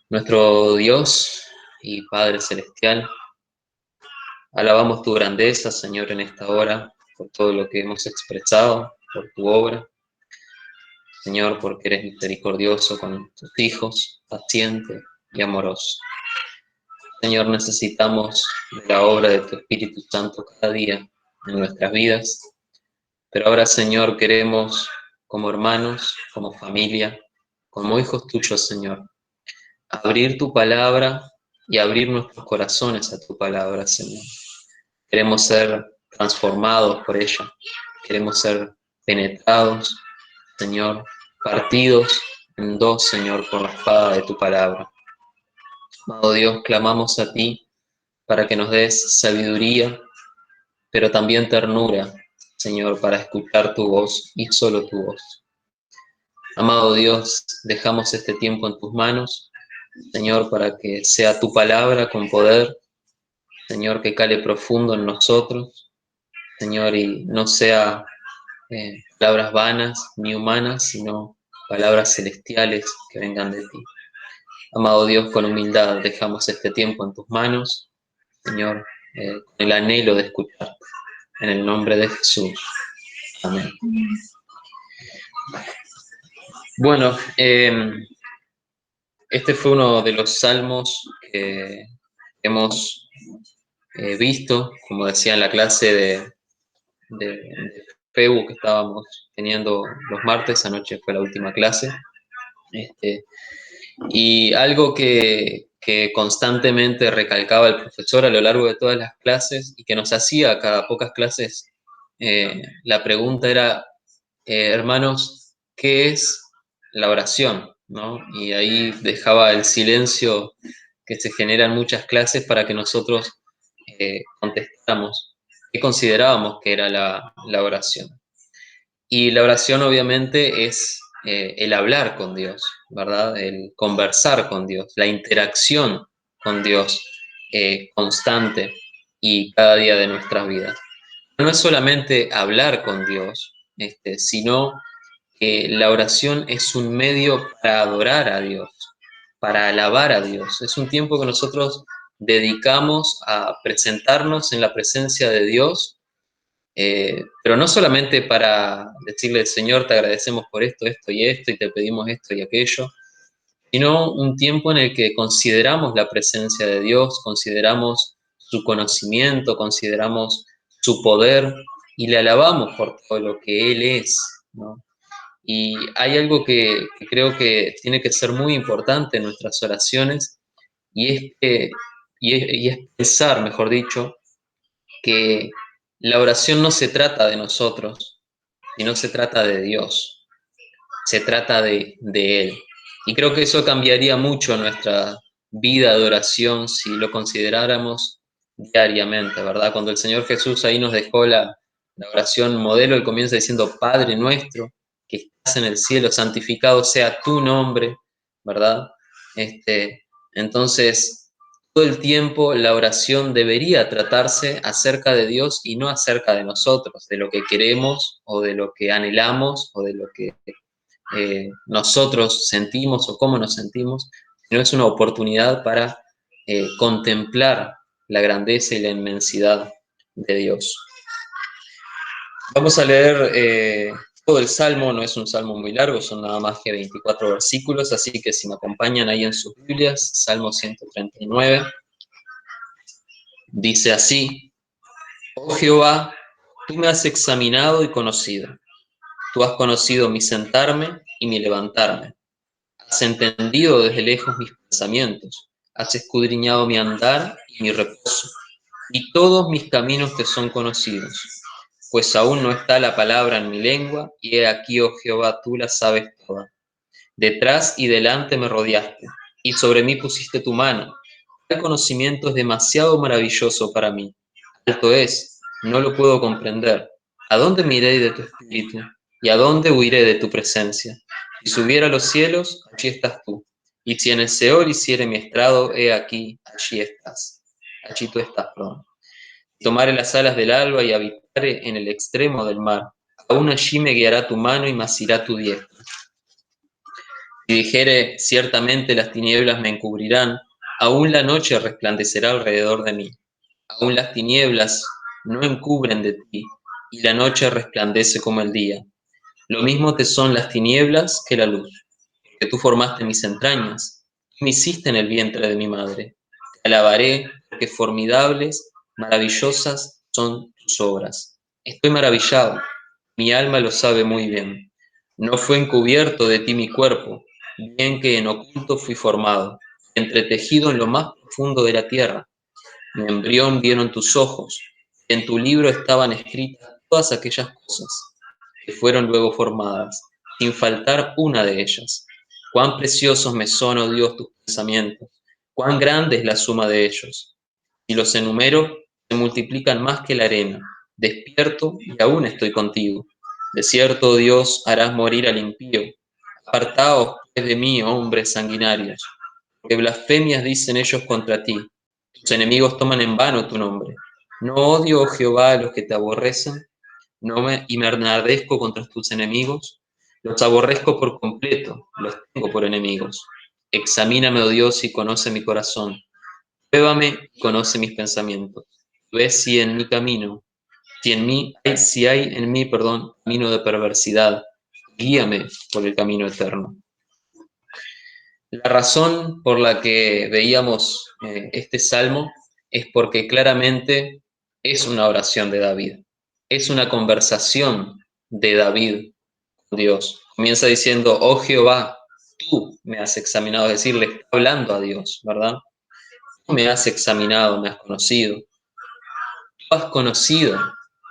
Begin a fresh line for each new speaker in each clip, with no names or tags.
Nuestro Dios y Padre Celestial, alabamos tu grandeza, Señor, en esta hora, por todo lo que hemos expresado, por tu obra, Señor, porque eres misericordioso con tus hijos, paciente y amoroso. Señor, necesitamos de la obra de tu Espíritu Santo cada día en nuestras vidas, pero ahora, Señor, queremos, como hermanos, como familia, como hijos tuyos, Señor, abrir tu palabra y abrir nuestros corazones a tu palabra, Señor. Queremos ser transformados por ella, queremos ser penetrados, Señor, partidos en dos, Señor, por la espada de tu palabra. Amado Dios, clamamos a ti para que nos des sabiduría, pero también ternura, Señor, para escuchar tu voz y solo tu voz. Amado Dios, dejamos este tiempo en tus manos, Señor, para que sea tu palabra con poder, Señor, que cale profundo en nosotros, Señor, y no sea palabras vanas ni humanas, sino palabras celestiales que vengan de ti. Amado Dios, con humildad dejamos este tiempo en tus manos, Señor, con el anhelo de escucharte. En el nombre de Jesús. Amén. Bueno, este fue uno de los salmos que hemos visto, como decía en la clase de Facebook que estábamos teniendo los martes, anoche fue la última clase. Y algo que constantemente recalcaba el profesor a lo largo de todas las clases y que nos hacía cada pocas clases, la pregunta era, hermanos, ¿qué es la oración? ¿No? Y ahí dejaba el silencio que se genera en muchas clases para que nosotros contestáramos qué considerábamos que era la oración. Y la oración obviamente es el hablar con Dios, ¿verdad? El conversar con Dios, la interacción con Dios constante y cada día de nuestras vidas. No es solamente hablar con Dios, sino que la oración es un medio para adorar a Dios, para alabar a Dios. Es un tiempo que nosotros dedicamos a presentarnos en la presencia de Dios, pero no solamente para decirle, Señor, te agradecemos por esto y te pedimos esto y aquello, sino un tiempo en el que consideramos la presencia de Dios, consideramos su conocimiento, consideramos su poder y le alabamos por todo lo que Él es, ¿no? Y hay algo que creo que tiene que ser muy importante en nuestras oraciones y es, que, y es pensar, mejor dicho, que la oración no se trata de nosotros, sino se trata de Dios, se trata de Él. Y creo que eso cambiaría mucho nuestra vida de oración si lo consideráramos diariamente, ¿verdad? Cuando el Señor Jesús ahí nos dejó la oración modelo, Él comienza diciendo, Padre nuestro, que estás en el cielo, santificado sea tu nombre, ¿verdad? Entonces, todo el tiempo la oración debería tratarse acerca de Dios y no acerca de nosotros, de lo que queremos o de lo que anhelamos o de lo que nosotros sentimos o cómo nos sentimos, sino es una oportunidad para contemplar la grandeza y la inmensidad de Dios. Vamos a leer todo el Salmo, no es un Salmo muy largo, son nada más que 24 versículos, así que si me acompañan ahí en sus Biblias, Salmo 139, dice así, oh Jehová, tú me has examinado y conocido, tú has conocido mi sentarme y mi levantarme. Has entendido desde lejos mis pensamientos, has escudriñado mi andar y mi reposo, y todos mis caminos te son conocidos. Pues aún no está la palabra en mi lengua, y he aquí, oh Jehová, tú la sabes toda. Detrás y delante me rodeaste, y sobre mí pusiste tu mano. El conocimiento es demasiado maravilloso para mí. Alto es, no lo puedo comprender. ¿A dónde miré de tu espíritu? ¿Y a dónde huiré de tu presencia? Si subiera a los cielos, allí estás tú. Y si en el Seol hiciere mi estrado, he aquí, allí estás. Allí tú estás, perdón. Si tomare las alas del alba y habitare en el extremo del mar, aún allí me guiará tu mano y me asirá tu diestra. Si dijere, ciertamente las tinieblas me encubrirán, aún la noche resplandecerá alrededor de mí. Aún las tinieblas no encubren de ti, y la noche resplandece como el día. Lo mismo te son las tinieblas que la luz, que tú formaste mis entrañas, tú me hiciste en el vientre de mi madre. Te alabaré, porque formidables, maravillosas son tus obras. Estoy maravillado, mi alma lo sabe muy bien. No fue encubierto de ti mi cuerpo, bien que en oculto fui formado, entretejido en lo más profundo de la tierra. Mi embrión vieron tus ojos, en tu libro estaban escritas todas aquellas cosas que fueron luego formadas, sin faltar una de ellas. Cuán preciosos me son, oh Dios, tus pensamientos, cuán grande es la suma de ellos. Si los enumero, se multiplican más que la arena. Despierto y aún estoy contigo. De cierto, oh Dios, harás morir al impío. Apartaos pues de mí, hombres sanguinarios, porque blasfemias dicen ellos contra ti. Tus enemigos toman en vano tu nombre. No odio, oh Jehová, a los que te aborrecen, y me enardezco contra tus enemigos. Los aborrezco por completo, los tengo por enemigos. Examíname, oh Dios, y conoce mi corazón. Pruébame y conoce mis pensamientos. Ve si en mi camino, si hay en mí, perdón, camino de perversidad. Guíame por el camino eterno. La razón por la que veíamos este salmo es porque claramente es una oración de David, es una conversación de David con Dios. Comienza diciendo, oh Jehová, tú me has examinado, es decir, le está hablando a Dios, ¿verdad? Tú me has examinado, me has conocido, tú has conocido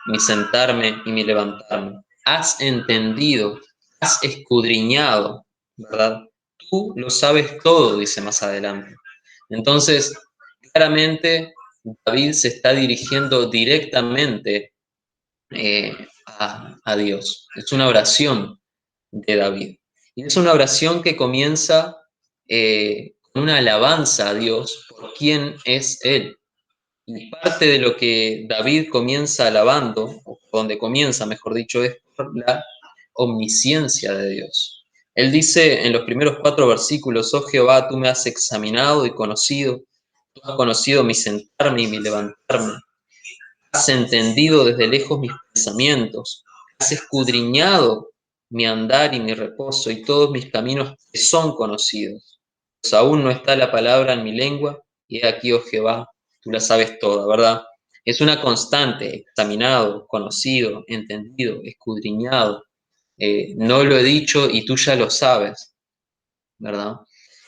mi sentarme y mi levantarme, has entendido, has escudriñado, ¿verdad? Tú lo sabes todo, dice más adelante. Entonces, claramente David se está dirigiendo directamente a Dios. Es una oración de David. Y es una oración que comienza con una alabanza a Dios por quién es Él. Y parte de lo que David comienza alabando, o donde comienza, mejor dicho, es por la omnisciencia de Dios. Él dice en los primeros 4 versículos, oh Jehová, tú me has examinado y conocido, tú has conocido mi sentarme y mi levantarme, has entendido desde lejos mis pensamientos, has escudriñado mi andar y mi reposo, y todos mis caminos te son conocidos. Pues aún no está la palabra en mi lengua, y he aquí, oh Jehová, tú la sabes toda, ¿verdad? Es una constante, examinado, conocido, entendido, escudriñado. No lo he dicho y tú ya lo sabes, ¿verdad?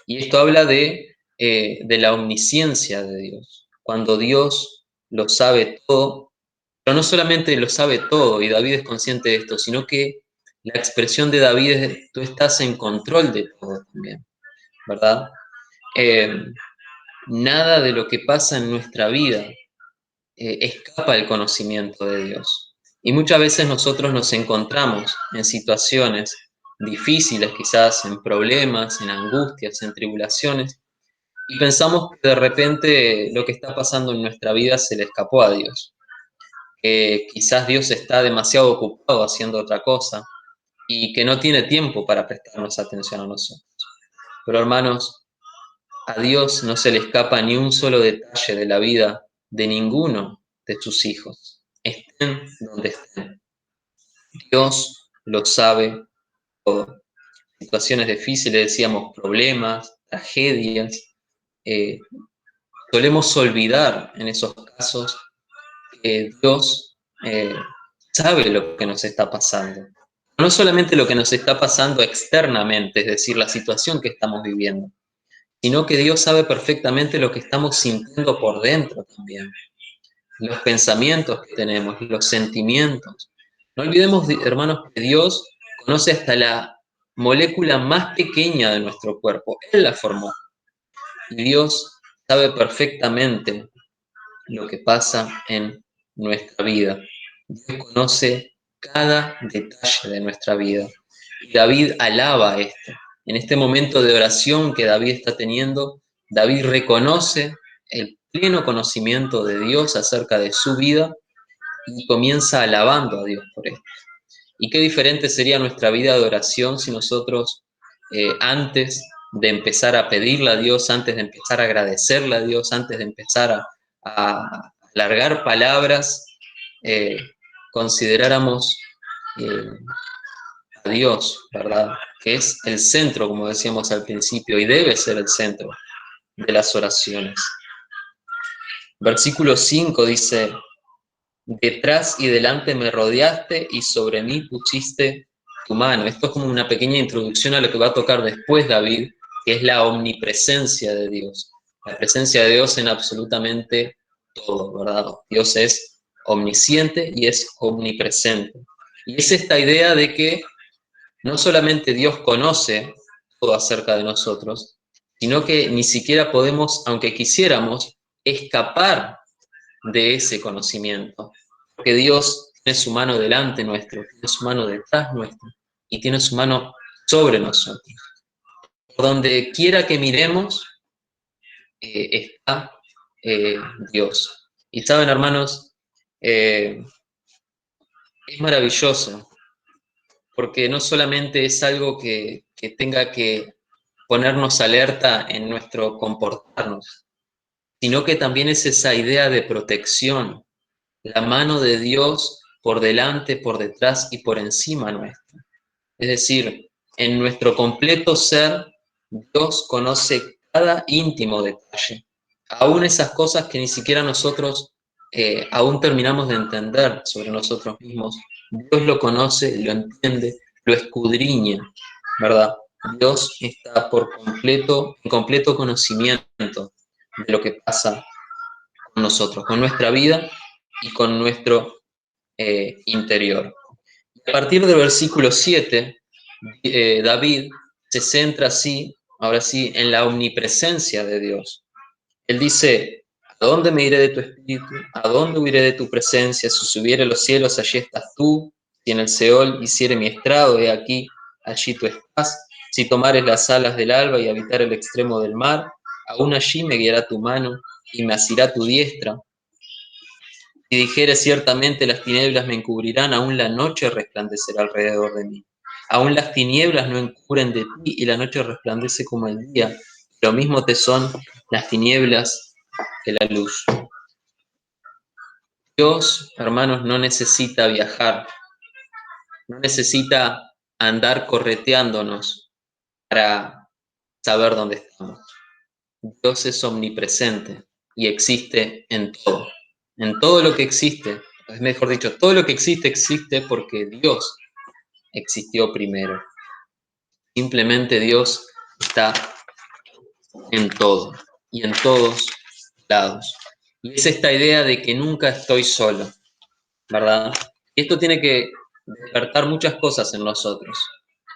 Y esto habla de la omnisciencia de Dios. Cuando Dios lo sabe todo, pero no solamente lo sabe todo, y David es consciente de esto, sino que la expresión de David es, tú estás en control de todo también, ¿verdad? Eh, Nada de lo que pasa en nuestra vida escapa al conocimiento de Dios. Y muchas veces nosotros nos encontramos en situaciones difíciles, quizás en problemas, en angustias, en tribulaciones, y pensamos que de repente lo que está pasando en nuestra vida se le escapó a Dios. Quizás Dios está demasiado ocupado haciendo otra cosa y que no tiene tiempo para prestarnos atención a nosotros. Pero hermanos, a Dios no se le escapa ni un solo detalle de la vida de ninguno de sus hijos, estén donde estén. Dios lo sabe todo. Situaciones difíciles, decíamos, problemas, tragedias. eh, Solemos olvidar en esos casos que Dios sabe lo que nos está pasando. No solamente lo que nos está pasando externamente, es decir, la situación que estamos viviendo, sino que Dios sabe perfectamente lo que estamos sintiendo por dentro también, los pensamientos que tenemos, los sentimientos. No olvidemos, hermanos, que Dios conoce hasta la molécula más pequeña de nuestro cuerpo. Él la formó. Y Dios sabe perfectamente lo que pasa en nuestra vida. Dios conoce cada detalle de nuestra vida. Y David alaba esto. En este momento de oración que David está teniendo, David reconoce el pleno conocimiento de Dios acerca de su vida y comienza alabando a Dios por esto. Y qué diferente sería nuestra vida de oración si nosotros antes de empezar a pedirle a Dios, antes de empezar a agradecerle a Dios, antes de empezar a largar palabras, consideráramos a Dios, ¿verdad? Que es el centro, como decíamos al principio, y debe ser el centro de las oraciones. Versículo 5 dice: detrás y delante me rodeaste y sobre mí pusiste tu mano. Esto es como una pequeña introducción a lo que va a tocar después David, que es la omnipresencia de Dios. La presencia de Dios en absolutamente todo, ¿verdad? Dios es omnisciente y es omnipresente. Y es esta idea de que no solamente Dios conoce todo acerca de nosotros, sino que ni siquiera podemos, aunque quisiéramos, escapar de ese conocimiento. Porque Dios tiene su mano delante nuestro, tiene su mano detrás nuestro y tiene su mano sobre nosotros. Por donde quiera que miremos, está Dios. Y saben, hermanos, es maravilloso, porque no solamente es algo que tenga que ponernos alerta en nuestro comportarnos, sino que también es esa idea de protección, la mano de Dios por delante, por detrás y por encima nuestra. Es decir, en nuestro completo ser, Dios conoce cada íntimo detalle, aún esas cosas que ni siquiera nosotros aún terminamos de entender sobre nosotros mismos. Dios lo conoce, lo entiende, lo escudriña, ¿verdad? Dios está en completo conocimiento de lo que pasa con nosotros, con nuestra vida y con nuestro interior. A partir del versículo 7, David se centra así, ahora sí, en la omnipresencia de Dios. Él dice: ¿a dónde me iré de tu espíritu? ¿A dónde huiré de tu presencia? Si subiere a los cielos, allí estás tú. Si en el Seol hiciere mi estrado, he aquí, allí tú estás. Si tomares las alas del alba y habitar el extremo del mar, aún allí me guiará tu mano y me asirá tu diestra. Si dijere ciertamente las tinieblas me encubrirán, aún la noche resplandecerá alrededor de mí. Aún las tinieblas no encubren de ti y la noche resplandece como el día. Lo mismo te son las tinieblas que la luz. Dios, hermanos, no necesita viajar, no necesita andar correteándonos para saber dónde estamos. Dios es omnipresente y existe en todo lo que existe. Es mejor dicho, todo lo que existe existe porque Dios existió primero. Simplemente Dios está en todo y en todos lados. Y es esta idea de que nunca estoy solo, ¿verdad? Y esto tiene que despertar muchas cosas en nosotros.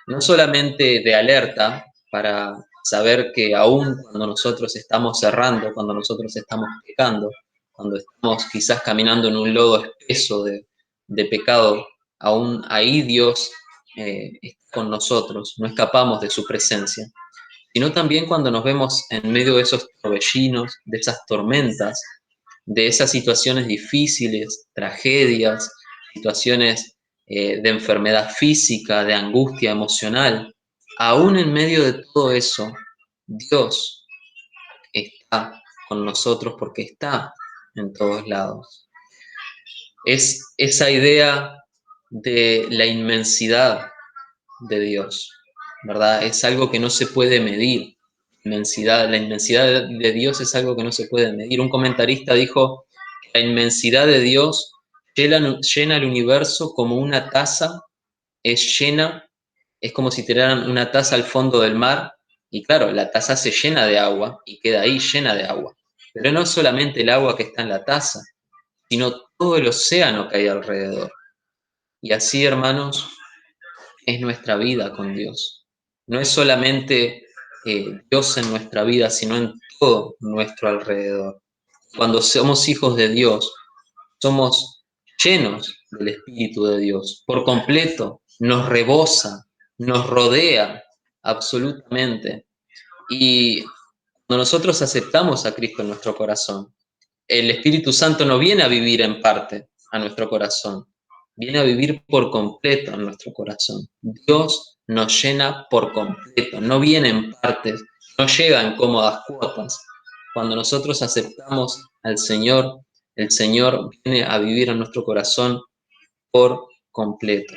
No solamente de alerta para saber que aún cuando nosotros estamos errando, cuando nosotros estamos pecando, cuando estamos quizás caminando en un lodo espeso de pecado, aún ahí Dios está con nosotros, no escapamos de su presencia, sino también cuando nos vemos en medio de esos torbellinos, de esas tormentas, de esas situaciones difíciles, tragedias, situaciones de enfermedad física, de angustia emocional. Aún en medio de todo eso, Dios está con nosotros porque está en todos lados. Es esa idea de la inmensidad de Dios, ¿verdad? Es algo que no se puede medir. La inmensidad de Dios es algo que no se puede medir. Un comentarista dijo: la inmensidad de Dios llena el universo como una taza es como si tiraran una taza al fondo del mar y claro, la taza se llena de agua y queda ahí llena de agua. Pero no solamente el agua que está en la taza, sino todo el océano que hay alrededor. Y así, hermanos, es nuestra vida con Dios. No es solamente Dios en nuestra vida, sino en todo nuestro alrededor. Cuando somos hijos de Dios, somos llenos del Espíritu de Dios, por completo, nos rebosa, nos rodea absolutamente. Y cuando nosotros aceptamos a Cristo en nuestro corazón, el Espíritu Santo no viene a vivir en parte a nuestro corazón, viene a vivir por completo en nuestro corazón. Dios nos llena por completo, no viene en partes, no llega en cómodas cuotas. Cuando nosotros aceptamos al Señor, el Señor viene a vivir en nuestro corazón por completo.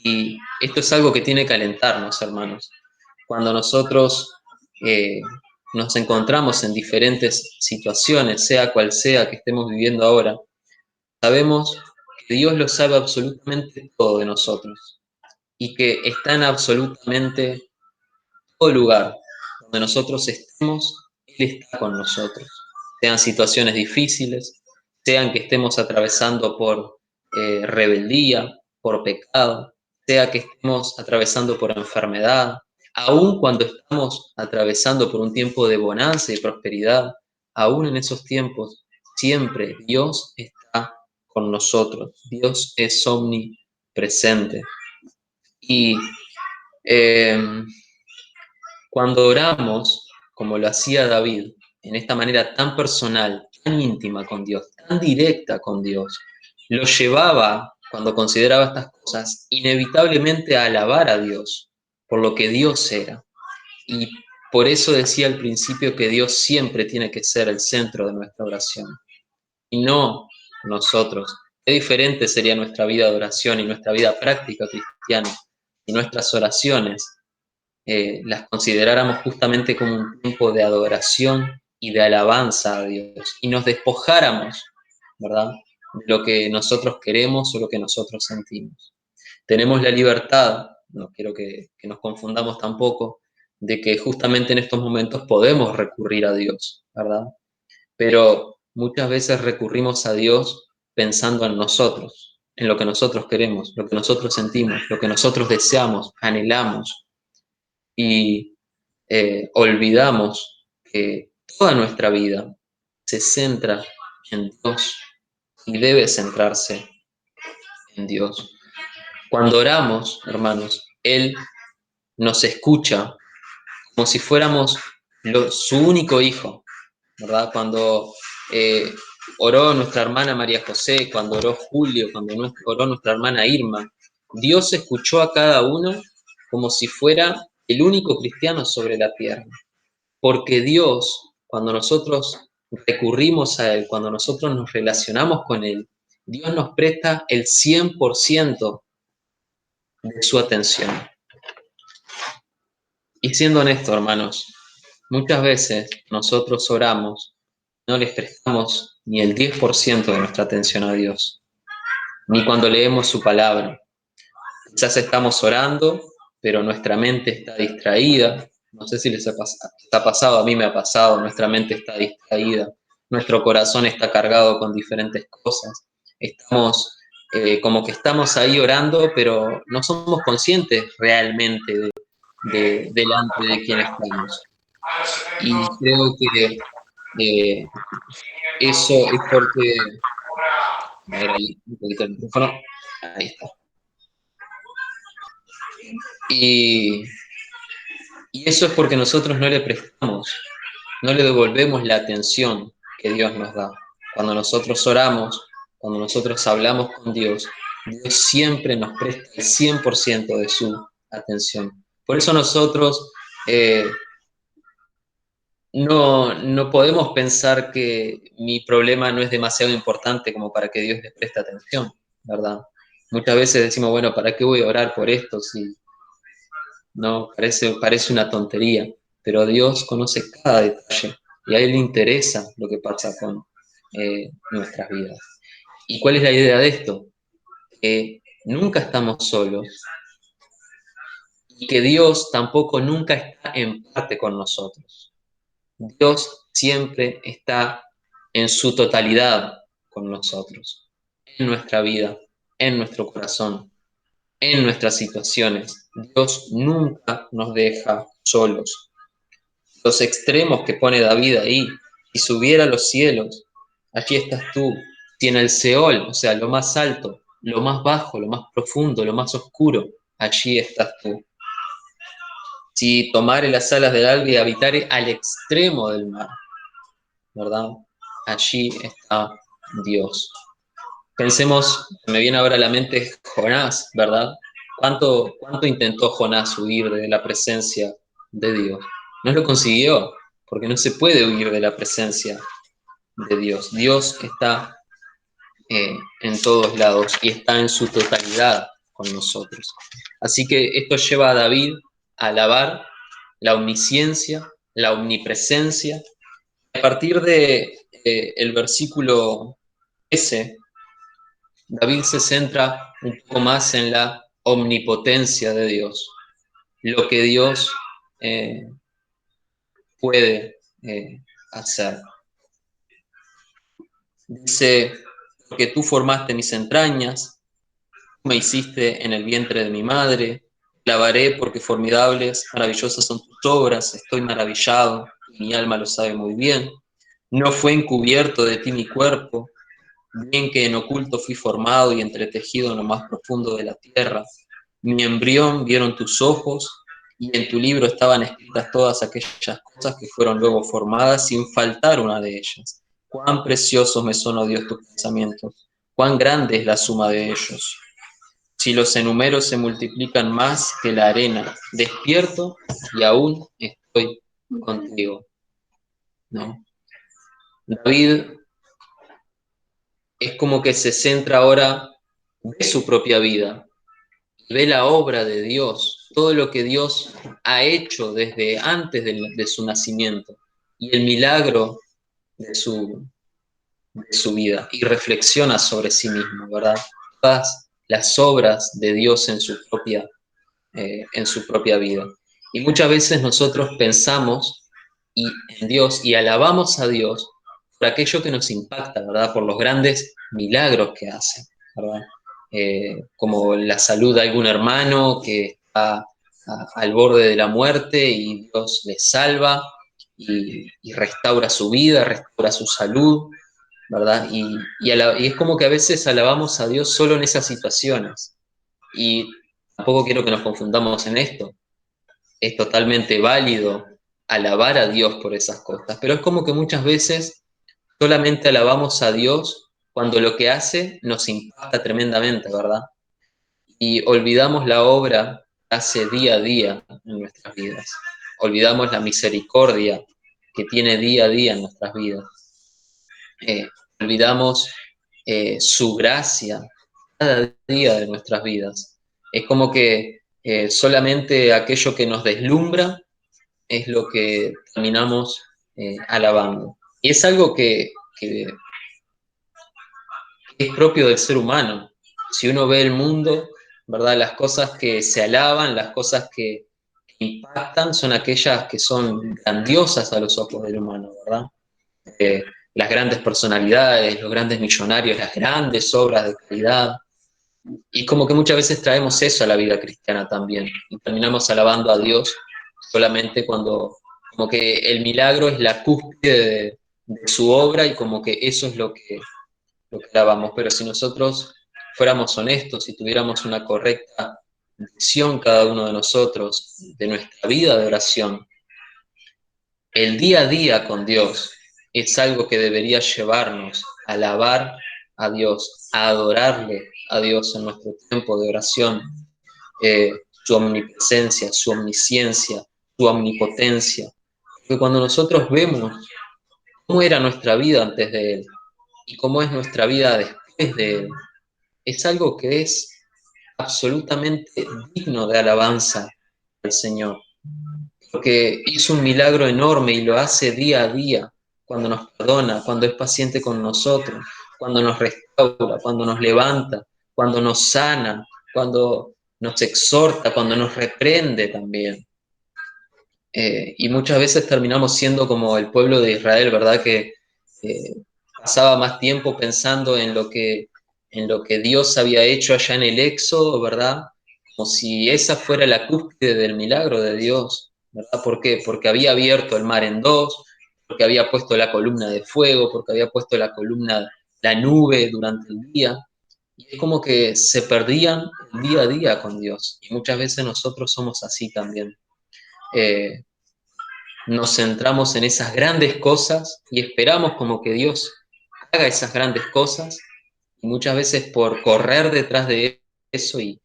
Y esto es algo que tiene que alentarnos, hermanos. Cuando nosotros eh, nos encontramos en diferentes situaciones, sea cual sea que estemos viviendo ahora, sabemos que Dios lo sabe absolutamente todo de nosotros y que está en absolutamente todo lugar donde nosotros estemos, Él está con nosotros. Sean situaciones difíciles, sean que estemos atravesando por rebeldía, por pecado, sea que estemos atravesando por enfermedad, aun cuando estamos atravesando por un tiempo de bonanza y prosperidad, aún en esos tiempos, siempre Dios está con nosotros. Dios es omnipresente. Y eh, cuando oramos, como lo hacía David, en esta manera tan personal, tan íntima con Dios, tan directa con Dios, lo llevaba, cuando consideraba estas cosas, inevitablemente a alabar a Dios por lo que Dios era. Y por eso decía al principio que Dios siempre tiene que ser el centro de nuestra oración, y no nosotros. Qué diferente sería nuestra vida de oración y nuestra vida práctica cristiana y nuestras oraciones las consideráramos justamente como un tiempo de adoración y de alabanza a Dios, y nos despojáramos, ¿verdad?, de lo que nosotros queremos o lo que nosotros sentimos. Tenemos la libertad, no quiero que nos confundamos tampoco, de que justamente en estos momentos podemos recurrir a Dios, ¿verdad? Pero muchas veces recurrimos a Dios pensando en nosotros, en lo que nosotros queremos, lo que nosotros sentimos, lo que nosotros deseamos, anhelamos, y olvidamos que toda nuestra vida se centra en Dios y debe centrarse en Dios. Cuando oramos, hermanos, Él nos escucha como si fuéramos su único hijo, ¿verdad? Cuando eh, oró nuestra hermana María José, cuando oró Julio, cuando oró nuestra hermana Irma, Dios escuchó a cada uno como si fuera el único cristiano sobre la tierra. Porque Dios, cuando nosotros recurrimos a Él, cuando nosotros nos relacionamos con Él, Dios nos presta el 100% de su atención. Y siendo honesto, hermanos, muchas veces nosotros oramos, no les prestamos ni el 10% de nuestra atención a Dios, ni cuando leemos su palabra. Quizás estamos orando, pero nuestra mente está distraída. No sé si les ha pasado, a mí me ha pasado, nuestra mente está distraída, nuestro corazón está cargado con diferentes cosas. Estamos como que estamos ahí orando, pero no somos conscientes realmente delante de quién estamos. Y creo que eso es porque... A ver, ahí un poquito el micrófono. Ahí está. Y eso es porque nosotros no le prestamos, no le devolvemos la atención que Dios nos da. Cuando nosotros oramos, cuando nosotros hablamos con Dios, Dios siempre nos presta el 100% de su atención. Por eso nosotros no podemos pensar que mi problema no es demasiado importante como para que Dios les preste atención, ¿verdad? Muchas veces decimos, bueno, ¿para qué voy a orar por esto si no, parece una tontería, pero Dios conoce cada detalle y a Él le interesa lo que pasa con nuestras vidas. ¿Y cuál es la idea de esto? Que nunca estamos solos y que Dios tampoco nunca está en parte con nosotros. Dios siempre está en su totalidad con nosotros, en nuestra vida, en nuestro corazón, en nuestras situaciones. Dios nunca nos deja solos. Los extremos que pone David ahí, si subiera a los cielos, allí estás tú. Si en el Seol, o sea, lo más alto, lo más bajo, lo más profundo, lo más oscuro, allí estás tú. Si tomare las alas del alba y habitare al extremo del mar, ¿verdad? Allí está Dios. Pensemos, me viene ahora a la mente Jonás, ¿verdad? ¿Cuánto intentó Jonás huir de la presencia de Dios? No lo consiguió, porque no se puede huir de la presencia de Dios. Dios está en todos lados y está en su totalidad con nosotros. Así que esto lleva a David a alabar la omnisciencia, la omnipresencia. A partir de el versículo 13, David se centra un poco más en la omnipotencia de Dios, lo que Dios eh, puede hacer. Dice, porque tú formaste mis entrañas, me hiciste en el vientre de mi madre, alabaré porque formidables, maravillosas son tus obras, estoy maravillado, mi alma lo sabe muy bien. No fue encubierto de ti mi cuerpo, bien que en oculto fui formado y entretejido en lo más profundo de la tierra. Mi embrión vieron tus ojos, y en tu libro estaban escritas todas aquellas cosas que fueron luego formadas sin faltar una de ellas. Cuán preciosos me son, oh Dios, tus pensamientos, cuán grande es la suma de ellos. Si los enumeros se multiplican más que la arena, despierto y aún estoy contigo. ¿No? David es como que se centra ahora, ve su propia vida, ve la obra de Dios, todo lo que Dios ha hecho desde antes de su nacimiento y el milagro de su vida, y reflexiona sobre sí mismo, ¿verdad? Todas las obras de Dios en su propia vida. Y muchas veces nosotros pensamos en Dios y alabamos a Dios por aquello que nos impacta, ¿verdad? Por los grandes milagros que hace, ¿verdad? Como la salud de algún hermano que está al borde de la muerte y Dios le salva y restaura su vida, restaura su salud, ¿verdad? Y es como que a veces alabamos a Dios solo en esas situaciones. Y tampoco quiero que nos confundamos en esto. Es totalmente válido alabar a Dios por esas cosas, pero es como que muchas veces solamente alabamos a Dios cuando lo que hace nos impacta tremendamente, ¿verdad? Y olvidamos la obra que hace día a día en nuestras vidas. Olvidamos la misericordia que tiene día a día en nuestras vidas. Olvidamos su gracia cada día de nuestras vidas. Es como que solamente aquello que nos deslumbra es lo que terminamos alabando. Y es algo que es propio del ser humano. Si uno ve el mundo, ¿verdad? Las cosas que se alaban, las cosas que impactan son aquellas que son grandiosas a los ojos del humano, ¿verdad? Eh, las grandes personalidades, los grandes millonarios, las grandes obras de calidad. Y como que muchas veces traemos eso a la vida cristiana también. Y terminamos alabando a Dios solamente cuando, como que el milagro es la cúspide de su obra y como que eso es lo que alabamos. Pero si nosotros fuéramos honestos y tuviéramos una correcta visión cada uno de nosotros de nuestra vida de oración, el día a día con Dios es algo que debería llevarnos a alabar a Dios, a adorarle a Dios en nuestro tiempo de oración, su omnipresencia, su omnisciencia, su omnipotencia. Porque cuando nosotros vemos cómo era nuestra vida antes de Él y cómo es nuestra vida después de Él, es algo que es absolutamente digno de alabanza al Señor, porque hizo un milagro enorme y lo hace día a día, cuando nos perdona, cuando es paciente con nosotros, cuando nos restaura, cuando nos levanta, cuando nos sana, cuando nos exhorta, cuando nos reprende también. Y muchas veces terminamos siendo como el pueblo de Israel, ¿verdad? Que eh, pasaba más tiempo pensando en lo que Dios había hecho allá en el Éxodo, ¿verdad? Como si esa fuera la cúspide del milagro de Dios, ¿verdad? ¿Por qué? Porque había abierto el mar en dos, porque había puesto la columna de fuego, porque había puesto la nube durante el día. Y es como que se perdían el día a día con Dios. Y muchas veces nosotros somos así también. Eh, Nos centramos en esas grandes cosas y esperamos como que Dios haga esas grandes cosas, y muchas veces por correr detrás de eso y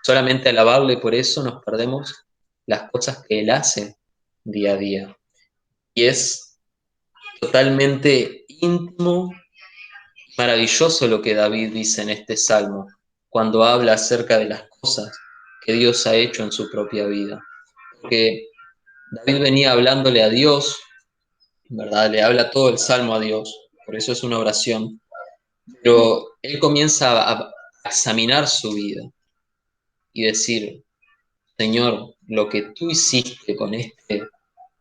solamente alabarle, por eso nos perdemos las cosas que Él hace día a día. Y es totalmente íntimo, maravilloso lo que David dice en este salmo, cuando habla acerca de las cosas que Dios ha hecho en su propia vida. Porque David venía hablándole a Dios, ¿verdad? Le habla todo el salmo a Dios, por eso es una oración, pero él comienza a examinar su vida y decir, Señor, lo que tú hiciste con este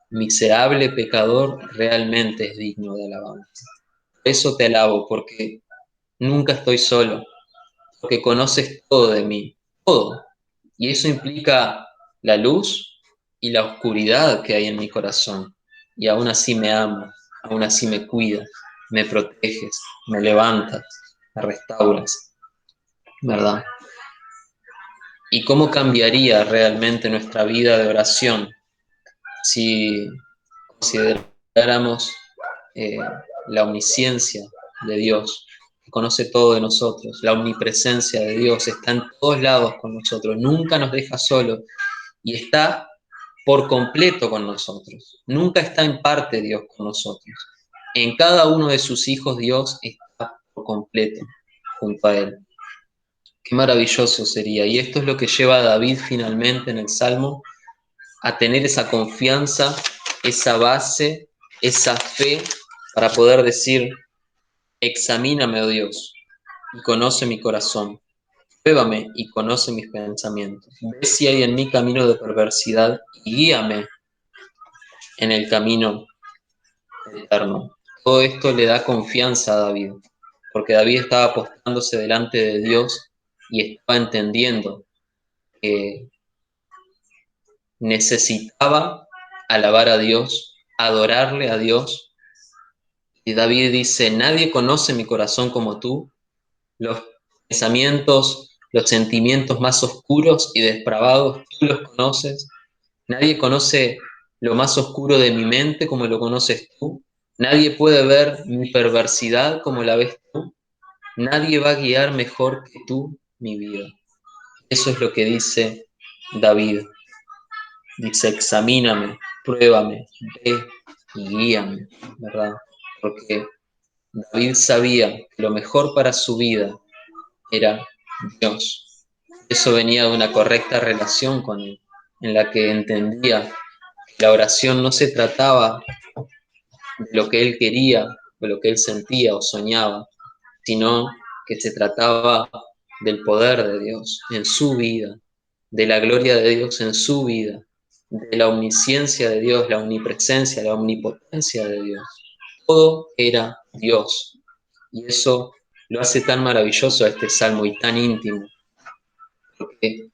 miserable pecador realmente es digno de alabanza. Por eso te alabo, porque nunca estoy solo, porque conoces todo de mí, todo. Y eso implica la luz y la oscuridad que hay en mi corazón. Y aún así me amas, aún así me cuidas, me proteges, me levantas, me restauras, ¿verdad? ¿Y cómo cambiaría realmente nuestra vida de oración si consideráramos eh, la omnisciencia de Dios, que conoce todo de nosotros, la omnipresencia de Dios, está en todos lados con nosotros, nunca nos deja solos y está por completo con nosotros, nunca está en parte Dios con nosotros. En cada uno de sus hijos Dios está por completo junto a Él. Qué maravilloso sería. Y esto es lo que lleva a David finalmente en el Salmo a tener esa confianza, esa base, esa fe para poder decir, examíname, oh Dios, y conoce mi corazón, pruébame y conoce mis pensamientos. Ve si hay en mí camino de perversidad y guíame en el camino eterno. Todo esto le da confianza a David, porque David estaba apostándose delante de Dios y estaba entendiendo que necesitaba alabar a Dios, adorarle a Dios. Y David dice, nadie conoce mi corazón como tú, los pensamientos, los sentimientos más oscuros y depravados, tú los conoces. Nadie conoce lo más oscuro de mi mente como lo conoces tú. Nadie puede ver mi perversidad como la ves tú. Nadie va a guiar mejor que tú mi vida. Eso es lo que dice David. Dice, examíname, pruébame, ve y guíame, ¿verdad? Porque David sabía que lo mejor para su vida era Dios. Eso venía de una correcta relación con Él, en la que entendía que la oración no se trataba de lo que Él quería, de lo que Él sentía o soñaba, sino que se trataba del poder de Dios en su vida, de la gloria de Dios en su vida, de la omnisciencia de Dios, la omnipresencia, la omnipotencia de Dios. Todo era Dios. Y eso lo hace tan maravilloso a este salmo y tan íntimo, porque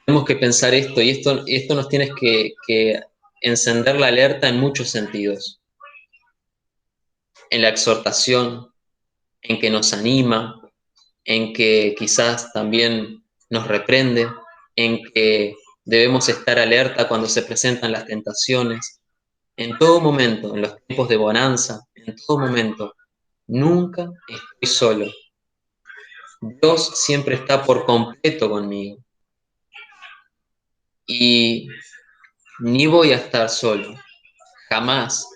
tenemos que pensar esto, y esto nos tiene que encender la alerta en muchos sentidos, en la exhortación, en que nos anima, en que quizás también nos reprende, en que debemos estar alerta cuando se presentan las tentaciones, en todo momento, en los tiempos de bonanza, en todo momento, nunca estoy solo. Dios siempre está por completo conmigo y ni voy a estar solo, jamás,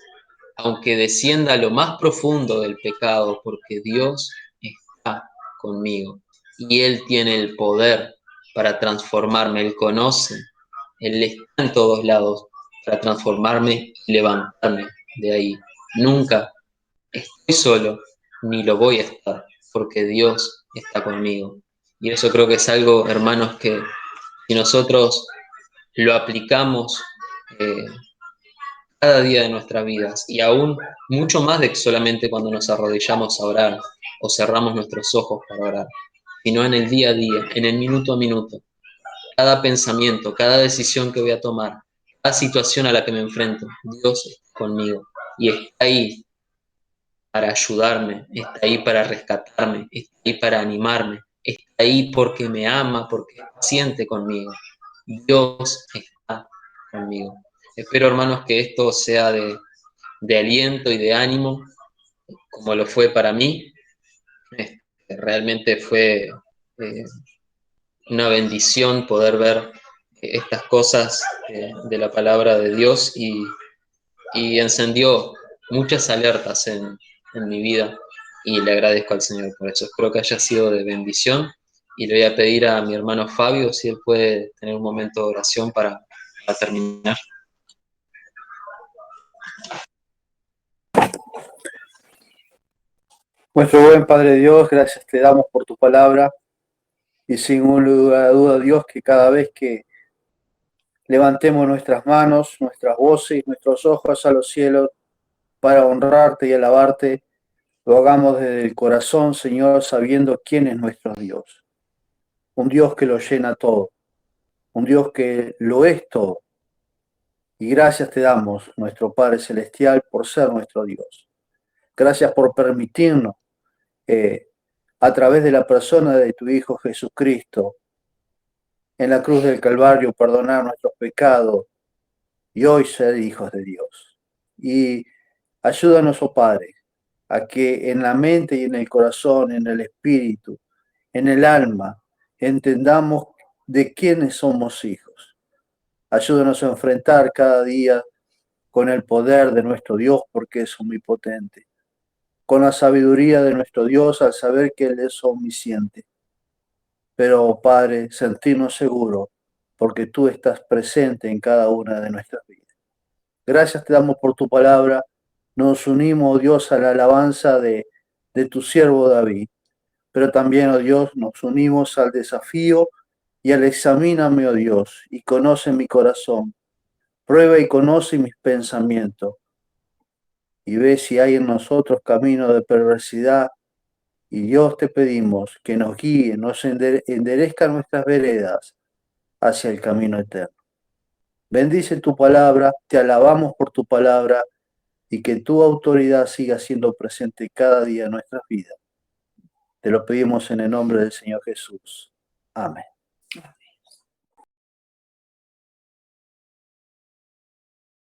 aunque descienda a lo más profundo del pecado, porque Dios está conmigo y Él tiene el poder para transformarme, Él conoce, Él está en todos lados para transformarme y levantarme de ahí. Nunca estoy solo, ni lo voy a estar, porque Dios está conmigo. Y eso creo que es algo, hermanos, que si nosotros lo aplicamos eh, cada día de nuestras vidas y aún mucho más de que solamente cuando nos arrodillamos a orar o cerramos nuestros ojos para orar, sino en el día a día, en el minuto a minuto, cada pensamiento, cada decisión que voy a tomar, cada situación a la que me enfrento, Dios está conmigo y está ahí para ayudarme, está ahí para rescatarme, está ahí para animarme, está ahí porque me ama, porque es paciente conmigo. Dios está conmigo. Espero, hermanos, que esto sea de aliento y de ánimo, como lo fue para mí. realmente fue una bendición poder ver estas cosas de la palabra de Dios y encendió muchas alertas en mi vida y le agradezco al Señor por eso. Espero que haya sido de bendición y le voy a pedir a mi hermano Fabio si él puede tener un momento de oración para terminar.
Nuestro buen Padre Dios, gracias te damos por tu palabra y sin lugar a duda, Dios, que cada vez que levantemos nuestras manos, nuestras voces, nuestros ojos a los cielos para honrarte y alabarte, lo hagamos desde el corazón, Señor, sabiendo quién es nuestro Dios. Un Dios que lo llena todo, un Dios que lo es todo. Y gracias te damos, nuestro Padre Celestial, por ser nuestro Dios. Gracias por permitirnos, a través de la persona de tu Hijo Jesucristo, en la cruz del Calvario, perdonar nuestros pecados y hoy ser hijos de Dios. Y ayúdanos, oh Padre, a que en la mente y en el corazón, en el espíritu, en el alma, entendamos de quiénes somos hijos. Ayúdanos a enfrentar cada día con el poder de nuestro Dios, porque es omnipotente, con la sabiduría de nuestro Dios al saber que Él es omnisciente. Pero, Padre, sentirnos seguros, porque tú estás presente en cada una de nuestras vidas. Gracias te damos por tu palabra. Nos unimos, oh Dios, a la alabanza de tu siervo David. Pero también, oh Dios, nos unimos al desafío y al examíname, oh Dios, y conoce mi corazón. Prueba y conoce mis pensamientos. Y ve si hay en nosotros camino de perversidad. Y Dios te pedimos que nos guíe, nos enderezca nuestras veredas hacia el camino eterno. Bendice tu palabra, te alabamos por tu palabra y que tu autoridad siga siendo presente cada día en nuestras vidas. Te lo pedimos en el nombre del Señor Jesús. Amén.